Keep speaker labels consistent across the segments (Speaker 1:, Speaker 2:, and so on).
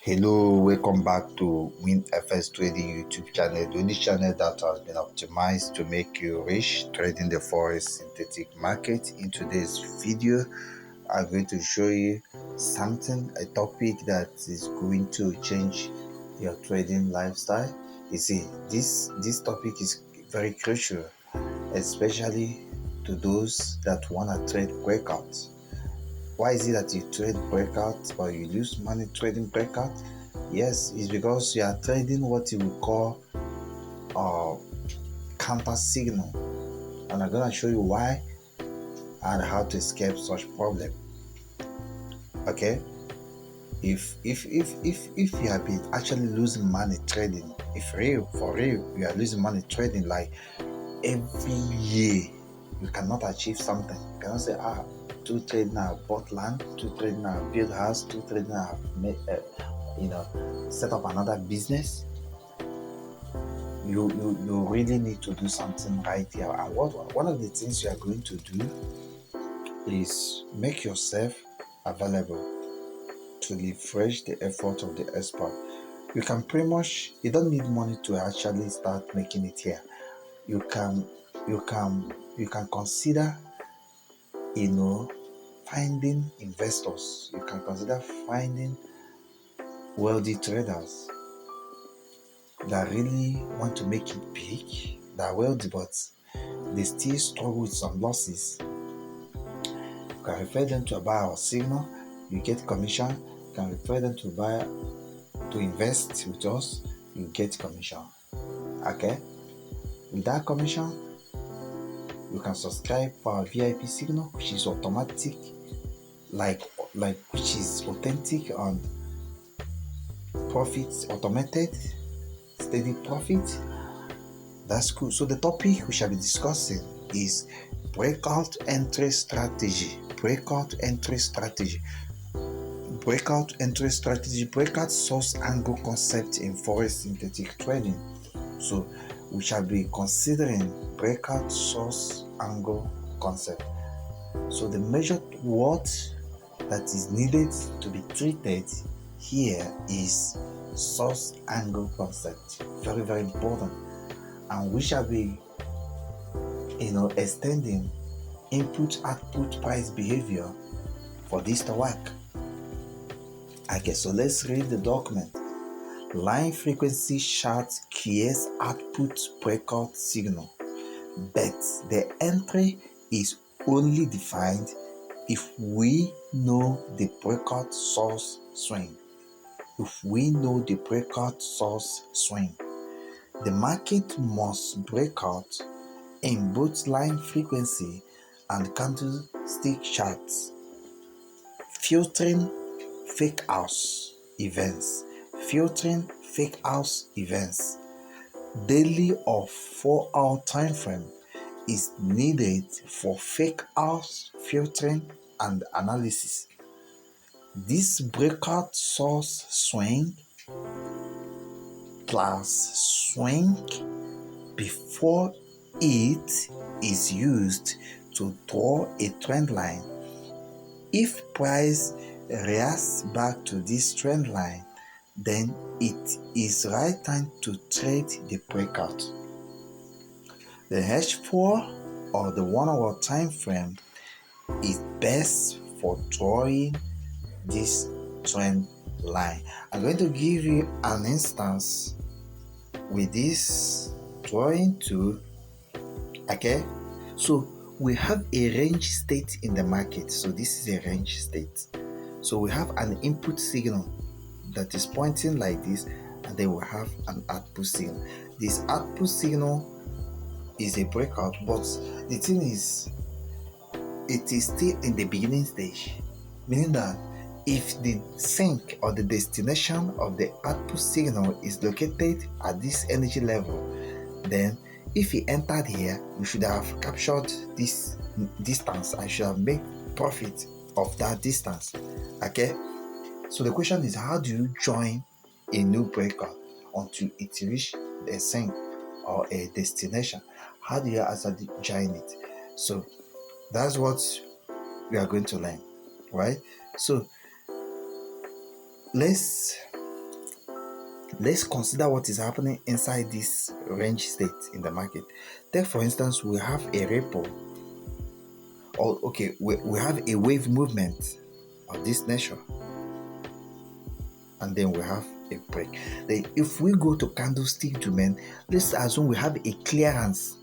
Speaker 1: Hello, welcome back to WINFXTRADING YouTube channel, the only channel that has been optimized to make you rich trading the Forex synthetic market. In today's video, I'm going to show you a topic that is going to change your trading lifestyle. You see, this topic is very crucial, especially to those that want to trade breakouts. Why is it that you trade breakout or you lose money trading breakout? Yes, it's because you are trading what you would call counter signal, and I'm gonna show you why and how to escape such problem. Okay, if you have been actually losing money trading, for real you are losing money trading, like every year you cannot achieve something. You cannot say, two trade now bought land, two trade now build house, two trade now make set up another business. You really need to do something right here. And one of the things you are going to do is make yourself available to leverage the effort of the expert. You can pretty much, you don't need money to actually start making it here. You can consider finding investors. You can consider finding wealthy traders that really want to make it big, that are wealthy but they still struggle with some losses. You can refer them to buy our signal, you get commission. You can refer them to invest with us, you get commission. Okay, with that commission you can subscribe for our VIP signal, which is automatic, like which is authentic and profits, automated, steady profit. That's cool. So the topic we shall be discussing is breakout entry strategy. Breakout entry strategy. Breakout entry strategy. Breakout source angle concept in Forex synthetic trading. So we shall be considering breakout source angle concept. So the major word that is needed to be treated here is source angle concept. Very, very important. And we shall be extending input output price behavior for this to work. Okay, so let's read the document. Line frequency chart creates output breakout signal, but the entry is only defined if we know the breakout source swing. If we know the breakout source swing, the market must break out in both line frequency and candlestick charts. Filtering fakeouts events. Filtering fakeouts events. Daily or 4-hour time frame is needed for fakeouts filtering and analysis. This breakout source swing plus swing before it is used to draw a trend line. If price reacts back to this trend line, then it is right time to trade the breakout. The H4 or the 1-hour time frame is best for drawing this trend line. I'm going to give you an instance with this drawing tool. Okay, so we have a range state in the market. So this is a range state. So we have an input signal that is pointing like this, and then we have an output signal. This output signal is a breakout, but the thing is, it is still in the beginning stage, meaning that if the sink or the destination of the output signal is located at this energy level, then if you entered here, you should have captured this distance and should have made profit of that distance. Okay, so the question is, how do you join a new breakout until it reach a sink or a destination? How do you actually join it? So that's what we are going to learn, right? So let's let's consider what is happening inside this range state in the market. Take for instance, we have a ripple, or okay, we have a wave movement of this nature, and then we have a break. Then if we go to candlestick domain, let's assume we have a clearance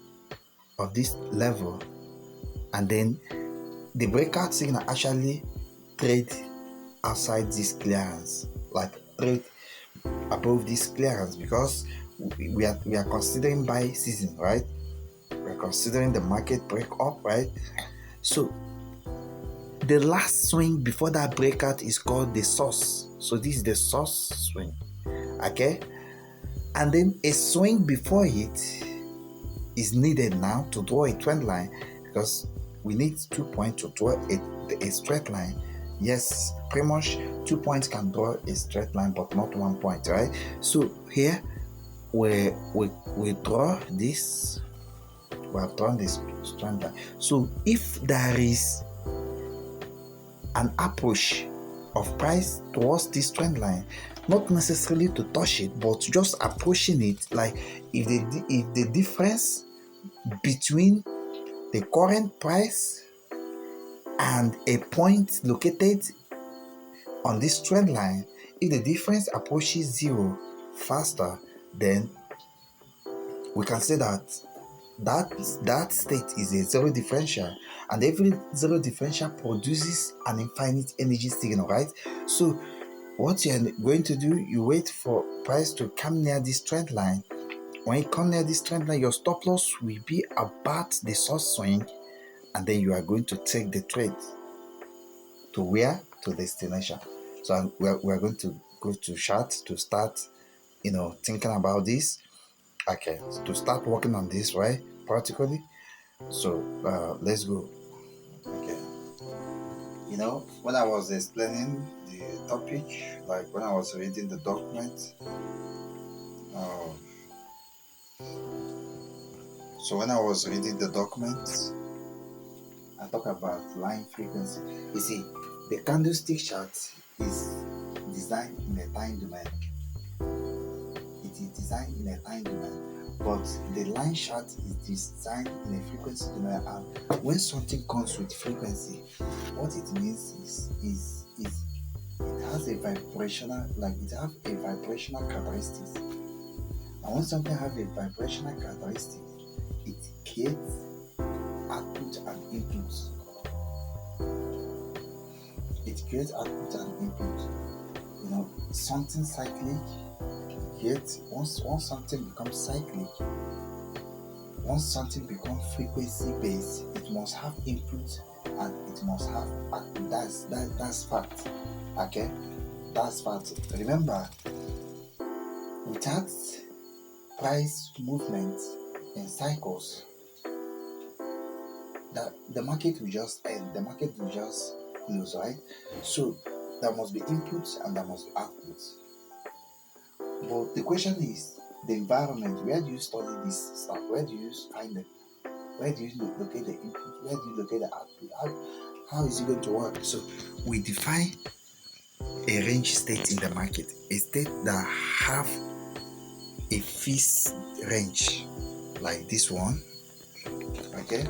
Speaker 1: of this level, and then the breakout signal actually trade outside this clearance, like trade above this clearance, because we are considering buy season, right? We are considering the market break up, right? So the last swing before that breakout is called the source. So this is the source swing, okay? And then a swing before it is needed now to draw a trend line, because we need 2 points to draw a straight line. Yes, pretty much 2 points can draw a straight line, but not 1 point, right? So here we draw this. We have drawn this straight line. So if there is an approach of price towards this trend line, not necessarily to touch it, but just approaching it, like if the difference between the current price and a point located on this trend line, if the difference approaches zero faster, then we can say that state is a zero differential, and every zero differential produces an infinite energy signal, right? So what you're going to do, you wait for price to come near this trend line. When you come near this trend line, your stop loss will be about the source swing, and then you are going to take the trade to where? To destination. So we're going to go to chart to start, thinking about this. Okay, to start working on this, right? Practically. So let's go. Okay. When I was explaining the topic, like when I was reading the document, so when I was reading the document, I talk about line frequency. You see, the candlestick chart is designed in a time domain. It is designed in a time domain, but the line chart is designed in a frequency domain. And when something comes with frequency, what it means is it has a vibrational, characteristics. And when something has a vibrational characteristic, it creates output and input. It creates output and input. Something cyclic. Yet once something becomes cyclic, once something becomes frequency based, it must have input and it must have output. That's fact. Okay, that's fact. Remember, without price movement and cycles, that the market will just end. The market will just close, right? So there must be inputs and there must be outputs. But the question is the environment. Where do you study this stuff? Where do you find it? Where do you locate the input? Where do you locate the output? How is it going to work? So we define a range state in the market, a state that have a fixed range, like this one. Okay.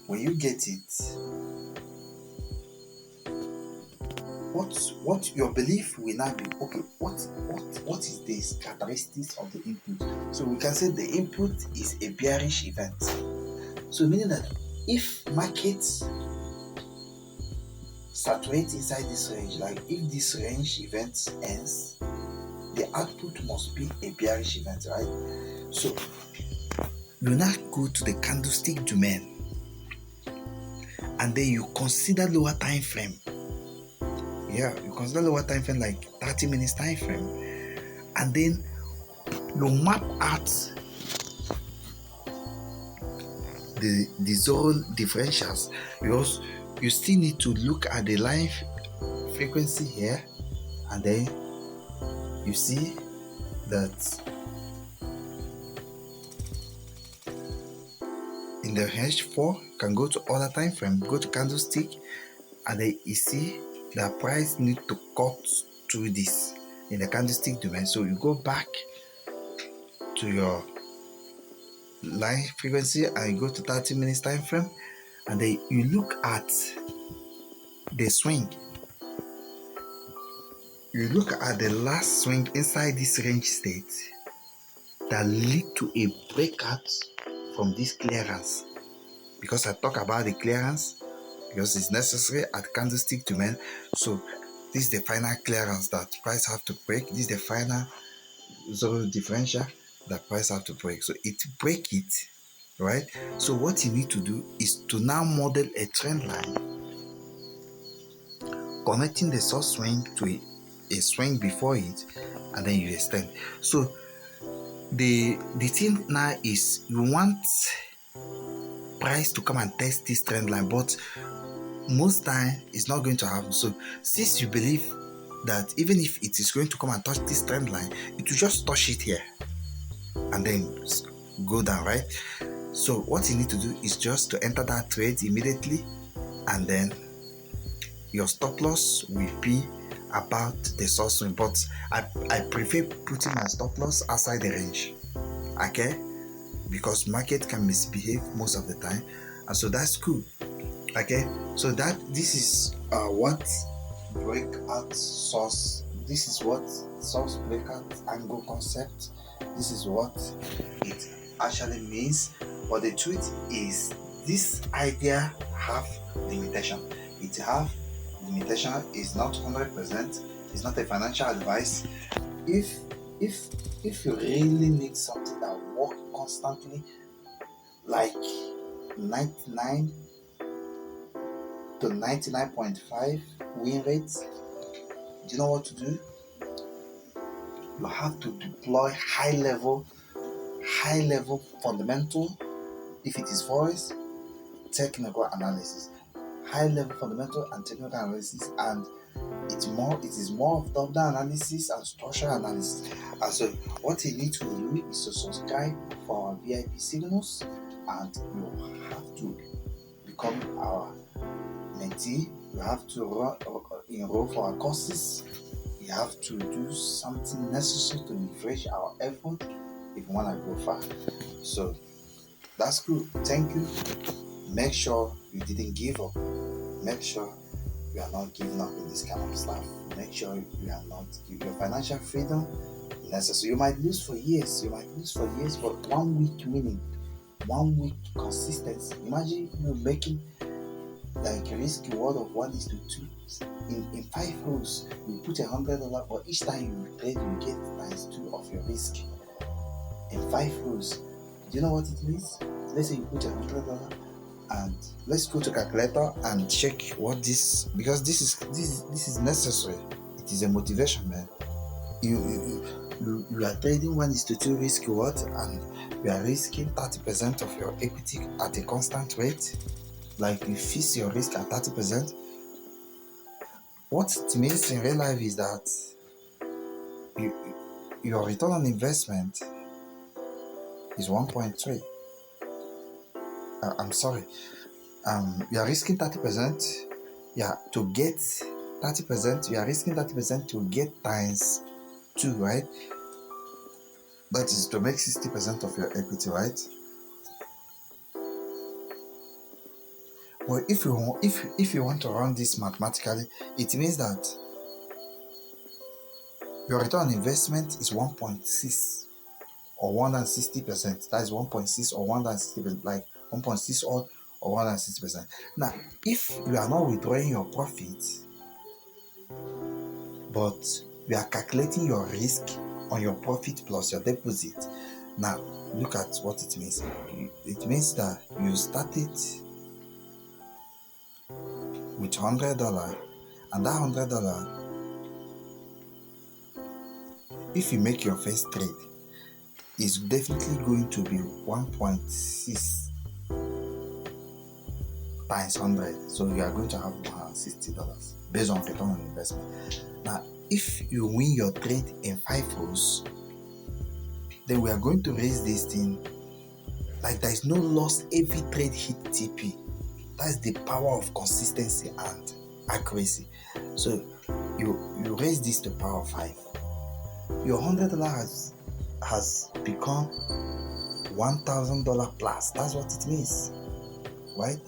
Speaker 1: When you get it, what your belief will now be, okay, what is the characteristics of the input? So we can say the input is a bearish event. So meaning that if markets saturate inside this range, like if this range event ends, the output must be a bearish event, right? So you now go to the candlestick domain, and then you consider lower time frame. Yeah, you consider lower time frame, like 30 minutes time frame, and then you map out the zone differentials, because you still need to look at the line frequency here, and then you see that in the H4 you can go to other time frame, go to candlestick, and then you see the price need to cut through this. in the candlestick domain. So you go back to your line frequency and you go to 30 minutes time frame, and then you look at the swing. You look at the last swing inside this range state that lead to a breakout from this clearance. Because I talk about the clearance, because it's necessary at candlestick domain. So this is the final clearance that price have to break. This is the final zero differential that price have to break. So it break it, right? So what you need to do is to now model a trend line connecting the source swing to a swing before it, and then you extend. So the thing now is you want price to come and test this trend line, but most time it's not going to happen. So since you believe that even if it is going to come and touch this trend line, it will just touch it here and then go down, right? So what you need to do is just to enter that trade immediately, and then your stop loss will be about the source swing. But I prefer putting my stop loss outside the range, okay? Because market can misbehave most of the time, and so that's cool, okay? So that this is what breakout source, this is what source breakout angle concept, this is what it actually means. But the truth is, this idea have limitation. It have limitation, is not 100%. It's not a financial advice. If you really need something that works constantly, like 99 to 99.5 win rates, do you know what to do? You have to deploy high level fundamental, if it is Forex, technical analysis, high level fundamental and technical analysis, and it is more of top-down analysis and structural analysis. And so what you need to do is to subscribe for our VIP signals, and you have to become our mentee. You have to enroll for our courses. You have to do something necessary to leverage our effort if you want to go far. So that's cool. Thank you. Make sure you didn't give up. Make sure you are not giving up in this kind of stuff. Make sure you are not giving your financial freedom necessary. You might lose for years. But 1 week winning, 1 week consistency. Imagine you making like a risk reward of 1:2. In 5 rows, you put $100, but each time you trade, you get ×2 of your risk. In 5 rows, do you know what it means? Let's say you put $100, and let's go to calculator and check what this, because this is necessary. It is a motivation, man. You are trading 1:2 risk reward, and you are risking 30% of your equity at a constant rate. Like you fix your risk at 30%. What it means in real life is that your return on investment is 1.3. I'm sorry. You are risking 30%. Yeah, to get 30%, you are risking 30% to get ×2, right? That is to make 60% of your equity, right? But if you want to run this mathematically, it means that your return on investment is 1.6 or 160%. That is 1.6 or 160%, like 1.6 or 160%. Now, if you are not withdrawing your profit, but you are calculating your risk on your profit plus your deposit, now look at what it means. It means that you started with $100, and that $100, if you make your first trade, is definitely going to be 1.6 times 100. So you are going to have $160 based on return on investment. Now, if you win your trade in 5 rows, then we are going to raise this thing like there is no loss. Every trade hit TP. That's the power of consistency and accuracy. So you raise this to power 5. your $100 has become $1,000 plus. That's what it means, right?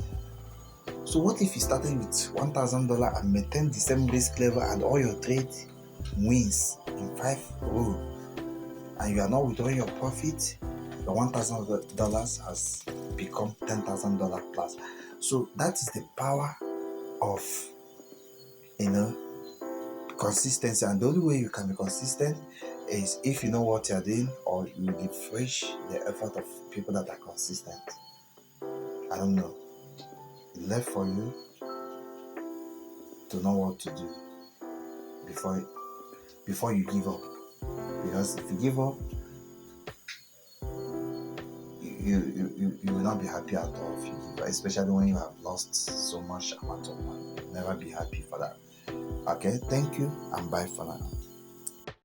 Speaker 1: So what if you started with $1,000 and maintain the same risk level and all your trade wins in 5 rows, and you are not withdrawing your profit? Your $1,000 has become $10,000 plus. So that is the power of, consistency. And the only way you can be consistent is if you know what you're doing, or you leverage the effort of people that are consistent. I don't know. It's left for you to know what to do before you give up. Because if you give up, you will not be happy at all if you give up, especially when you have lost so much amount of money. Never be happy for that. Okay, thank you and bye for now.